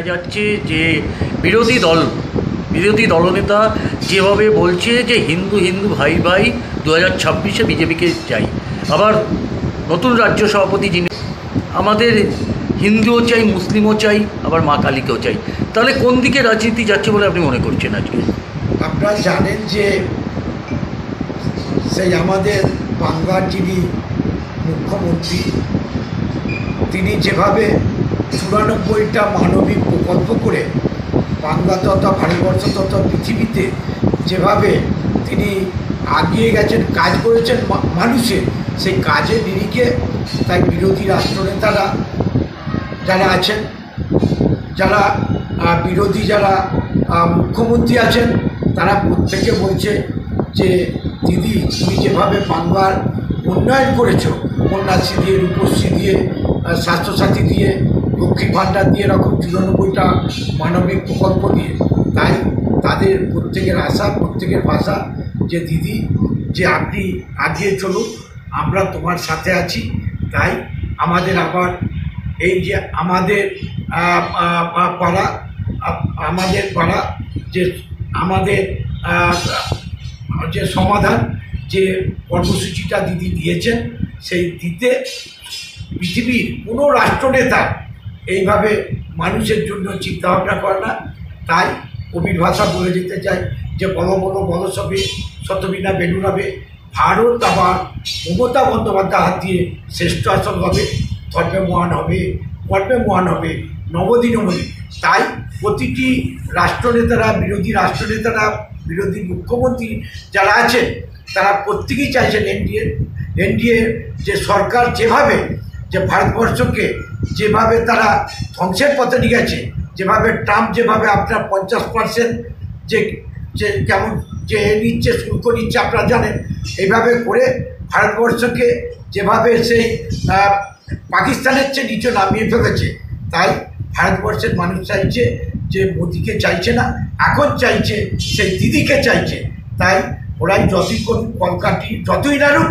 দেখা যাচ্ছে যে বিরোধী দলনেতা যেভাবে বলছে যে হিন্দু হিন্দু ভাই ভাই 2026-এ বিজেপিকে চাই, আবার নতুন রাজ্য সভাপতি যিনি আমাদের হিন্দুও চাই, মুসলিমও চাই, আবার মা কালীকেও চাই। তাহলে কোন দিকে রাজনীতি যাচ্ছে বলে আপনি মনে করছেন আজকে? আপনারা জানেন যে সেই আমাদের বাংলার যিনি মুখ্যমন্ত্রী, তিনি যেভাবে 94টা মানবিক প্রকল্প করে বাংলা তথা ভারতবর্ষ তথা পৃথিবীতে যেভাবে তিনি আগিয়ে গেছেন, কাজ করেছেন মানুষের, সেই কাজের নিরিখে তাই বিরোধী রাষ্ট্রনেতারা যারা আছেন, যারা বিরোধী যারা মুখ্যমন্ত্রী আছেন, তারা প্রত্যেকে বলছে যে দিদি তুমি যেভাবে বাংলার উন্নয়ন করেছো, কন্যাশ্রী দিয়ে, রূপশ্রী দিয়ে, স্বাস্থ্যসাথী দিয়ে, লক্ষ্মী ভাণ্ডার দিয়ে, এরকম 94টা মানবিক প্রকল্প দিয়ে, তাই তাদের প্রত্যেকের আশা, প্রত্যেকের ভাষা যে দিদি যে আপনি আগিয়ে চলুন, আমরা তোমার সাথে আছি। তাই আমাদের আবার এই যে আমাদের পাড়া যে আমাদের যে সমাধান যে কর্মসূচিটা দিদি দিয়েছেন, সেই দিতে পৃথিবীর কোনো রাষ্ট্রনেতা এইভাবে মানুষের জন্য চিন্তাভাবনা করে না। তাই কবির ভাষা বলে যেতে চাই যে বলো বলো বলো সবে শতবিনা বেলুনাবে, ভারত আবার মমতা বন্দ্যোপাধ্যায় হাত দিয়ে শ্রেষ্ঠ আসন হবে, ধর্মে মহান হবে, কর্মে মহান হবে, নবদিন নবদিন। তাই প্রতিটি রাষ্ট্রনেতারা, বিরোধী রাষ্ট্রনেতারা, বিরোধী মুখ্যমন্ত্রী যারা আছেন, তারা প্রত্যেকেই চাইছেন এনডিএ যে সরকার যেভাবে যে ভারতবর্ষকে যেভাবে তারা ধ্বংসের পথে নিয়ে গেছে, যেভাবে ট্রাম্প যেভাবে আপনার 50% যে কেমন যে নিচ্ছে, শুল্ক নিচ্ছে, আপনারা জানেন, এইভাবে করে ভারতবর্ষকে যেভাবে সেই পাকিস্তানের চেয়ে নিচে নামিয়ে ফেলেছে। তাই ভারতবর্ষের মানুষ চাইছে যে মোদিকে চাইছে না, এখন চাইছে সেই দিদিকে চাইছে। তাই ওরাই যতই করুন, কলকাঠি যতই নাড়ুক,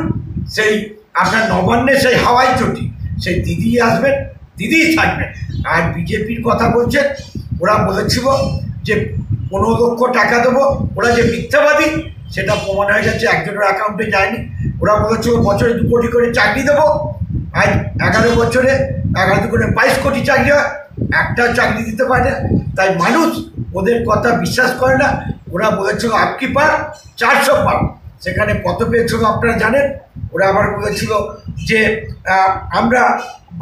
সেই আপনার নবান্নে সেই হাওয়াই চটি, সেই দিদি আসবেন, দিদিই থাকবেন। আর বিজেপির কথা বলছেন, ওরা বলেছিল যে 15 লক্ষ টাকা দেবো, ওরা যে মিথ্যাবাদী সেটা প্রমাণ হয়ে গেছে, একজনের অ্যাকাউন্টে যায়নি। ওরা বলেছিল বছরে 2 কোটি করে চাকরি দেবো, আজ 11 বছরে 11 করে 22 কোটি চাকরি হয়, একটা চাকরি দিতে পারে না। তাই মানুষ ওদের কথা বিশ্বাস করে না। ওরা বলেছিল আপকি পার 400 পার, সেখানে কত পেয়েছিল আপনারা জানেন। ওরা আবার বলেছিল যে আমরা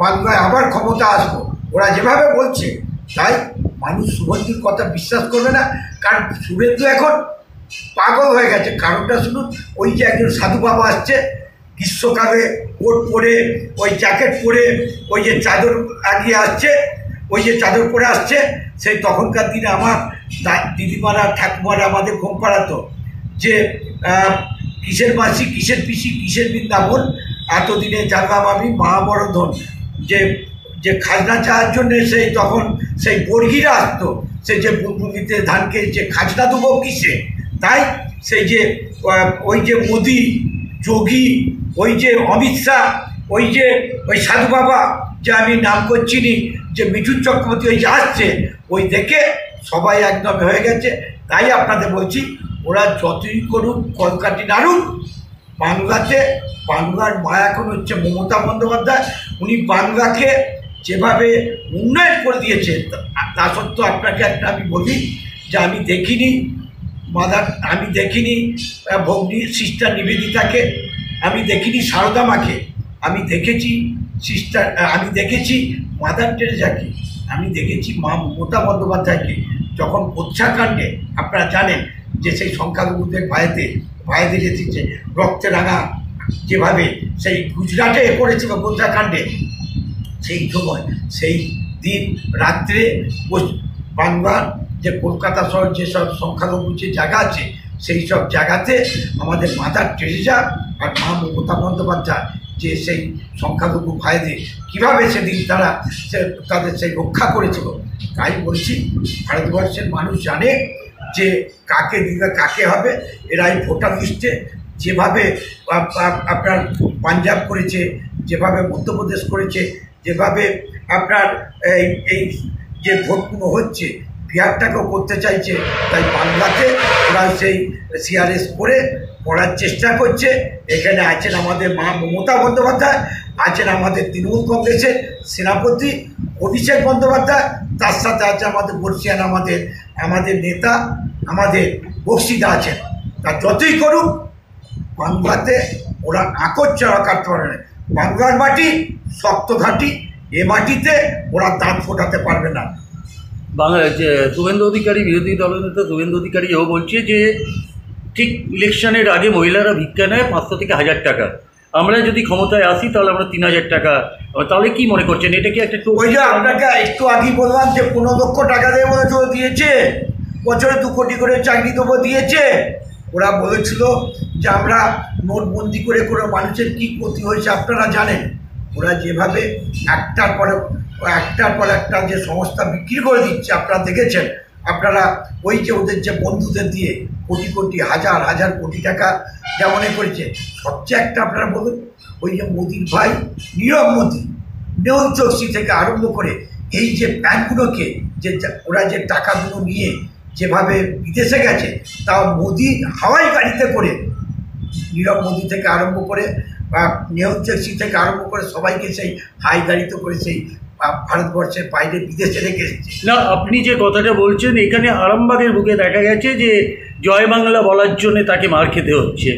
বাংলায় আবার ক্ষমতা আসবো, ওরা যেভাবে বলছে। তাই মানুষ শুভেন্দুর কথা বিশ্বাস করবে না, কারণ শুভেন্দু এখন পাগল হয়ে গেছে। কারণটা শুনুন, ওই যে একজন সাধু বাবা আসছে, গ্রীষ্মকালে কোট পরে, ওই জ্যাকেট পরে, ওই যে চাদর লাগিয়ে আসছে, ওই যে চাদর পরে আসছে, সেই তখনকার দিনে আমার দিদিমারা ঠাকুমারা আমাদের ঘুম পাড়াতো যে কিসের মাসি, কিসের পিসি, কিসের বৃন্দাবন, এতদিনে জানলাম আমি মহাবরধন। যে খাজনা চাওয়ার জন্যে সেই তখন সেই বর্গিরা আসতো, সেই যে বুলবুলিতে ধানকে যে খাজনা দেবো কিসে। তাই সেই যে ওই যে মোদি, যোগী, ওই যে অমিত শাহ, ওই সাধু বাবা যে আমি নাম করছি নি, যে মিঠুন চক্রবর্তী ওই যে আসছে, ওই দেখে সবাই একদম হয়ে গেছে। তাই আপনাদের বলছি, ওরা যতই করুন, কলকাঠি নাড়ুন, বাংলাতে বাংলার মা এখন হচ্ছে মমতা বন্দ্যোপাধ্যায়। উনি বাংলাকে যেভাবে উন্নয়ন করে দিয়েছে, তা সত্ত্বেও আপনাকে একটা আমি বলি যে আমি দেখিনি ভগ্নী সিস্টার নিবেদিতাকে, আমি দেখিনি সারদা মাকে, আমি দেখেছি মাদার টেরেসাকে, আমি দেখেছি মা মমতা বন্দ্যোপাধ্যায়কে। যখন হত্যাকাণ্ডে আপনারা জানেন যে সেই সংখ্যালঘুদের ভাইতে যেতেছে রক্তে রাঙা, যেভাবে সেই গুজরাটে করেছিল হত্যাকাণ্ডে, সেই সময় সেই দিন রাত্রে বাংলার যে কলকাতা শহর যেসব সংখ্যালঘু যে জায়গা আছে, সেই সব জায়গাতে আমাদের মাদার টেরেসা আর মা মমতা বন্দ্যোপাধ্যায় যে সেই সংখ্যালঘু ভাইদের কীভাবে সেদিন তাদের সেই রক্ষা করেছিল। তাই বলছি, ভারতবর্ষের মানুষ জানে যে কাকে দিলে কাকে হবে। এরা এই ভোটার লিস্টে যেভাবে আপনার পাঞ্জাব করেছে, যেভাবে মধ্যপ্রদেশ করেছে, যেভাবে আপনার এই যে ভোটগুলো হচ্ছে বিহারটাকেও করতে চাইছে, তাই বাংলাতে ওরা সেই সিআরএস করে করার চেষ্টা করছে। এখানে আছেন আমাদের মা মমতা বন্দ্যোপাধ্যায়, আছেন আমাদের তৃণমূল কংগ্রেসের সেনাপতি অভিষেক বন্দ্যোপাধ্যায়, তার সাথে আছে আমাদের বর্ষিয়ান আমাদের নেতা আমাদের বক্সিদা আছেন। তা যতই করুক বাংলাতে ওরা আকর চারা কাটতে পারবে না। বাংলার মাটি শক্ত ঘাঁটি, এ মাটিতে ওরা দাঁত ফোটাতে পারবে না। বাংলা যে শুভেন্দু অধিকারী, বিরোধী দলনেতা শুভেন্দু অধিকারী এও বলছে যে ঠিক ইলেকশনের আগে মহিলারা ভিক্ষা নেয় 500 থেকে 1000 টাকা, আমরা যদি ক্ষমতায় আসি তাহলে আমরা 3000 টাকা। তাহলে কি মনে করছেন, এটা কি একটা ওই যে আপনাকে একটু আগেই বললাম যে 15 লক্ষ টাকা দেবে বলে দিয়েছে, বছরে 2 কোটি করে চাকরি দেবো দিয়েছে। ওরা বলেছিল যে আমরা নোটবন্দি করে করে মানুষের কী ক্ষতি হয়েছে আপনারা জানেন। ওরা যেভাবে একটার পর একটা যে সংস্থা বিক্রি করে দিচ্ছে আপনারা দেখেছেন। আপনারা ওই যে ওদের যে বন্ধুদের দিয়ে কোটি কোটি হাজার হাজার কোটি টাকা যেমন করেছে। সবচেয়ে একটা আপনারা বলুন, ওই যে মোদির ভাই নীরব মোদি, মেহুল চোকসি থেকে আরম্ভ করে এই যে ব্যাংকগুলোকে যে ওরা যে টাকাগুলো নিয়ে যেভাবে বিদেশে গেছে, তাও মোদি হাওয়াই গাড়িতে করে নীরব মোদি থেকে আরম্ভ করে বা মেহুল চোকসি থেকে আরম্ভ করে সবাইকে সেই হাই গাড়িতে করে সেই ভারতবর্ষের বাইরে বিদেশে রেখে এসেছে। না, আপনি যে কথাটা বলছেন, এখানে আরামবাগের বুকে দেখা গেছে যে জয় বাংলা বলার জন্য তাকে মার খেতে হচ্ছে।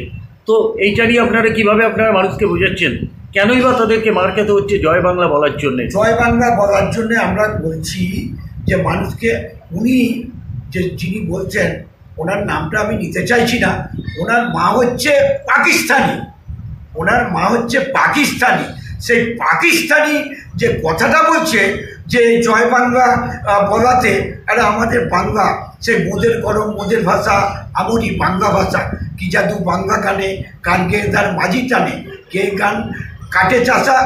তো এইটা নিয়ে আপনারা কীভাবে আপনারা মানুষকে বোঝাচ্ছেন, কেনই বা তাদেরকে মার খেতে হচ্ছে জয় বাংলা বলার জন্যে? জয় বাংলা বলার জন্যে আমরা বলছি যে মানুষকে, উনি যিনি বলছেন ওনার নামটা আমি নিতে চাইছি না, ওনার মা হচ্ছে পাকিস্তানি, ওনার মা হচ্ছে পাকিস্তানি। সেই পাকিস্তানি যে কথাটা বলছে যে জয় বাংলা বলাতে, আরে আমাদের বাংলা সেই মোদের গরম মোদের ভাষা, আমরি বাংলা ভাষা, কি জাদু বাংলা গানে গান গেয়ে তার মাঝি টানে, কে গান কাটে চাষা,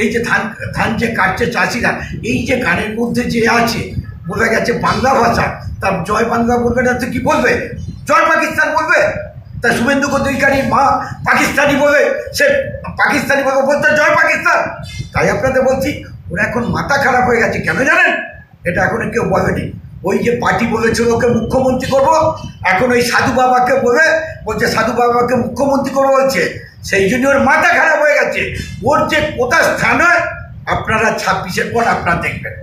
এই যে ধান যে কাটছে চাষিরা, এই যে গানের মধ্যে যে আছে বোঝা গেছে বাংলা ভাষা। তার জয় বাংলা বলবে না তো কী বলবে? জয় পাকিস্তান বলবে। তা শুভেন্দু অধিকারীর মা পাকিস্তানি বলে, সে পাকিস্তানি বলবে, বলতে জয় পাকিস্তান। তাই আপনাদের বলছি ওরা এখন মাথা খারাপ হয়ে গেছে। কেন জানেন? এটা এখনো কেউ বলেনি। ওই যে পার্টি বলেছিল ওকে মুখ্যমন্ত্রী করবো, এখন ওই সাধু বাবাকে বলছে সাধু বাবাকে মুখ্যমন্ত্রী করবো বলছে, সেই জন্য ওর মাথা খারাপ হয়ে গেছে। ওর যে কোথায় স্থান হয় আপনারা 26-এর পর আপনারা দেখবেন।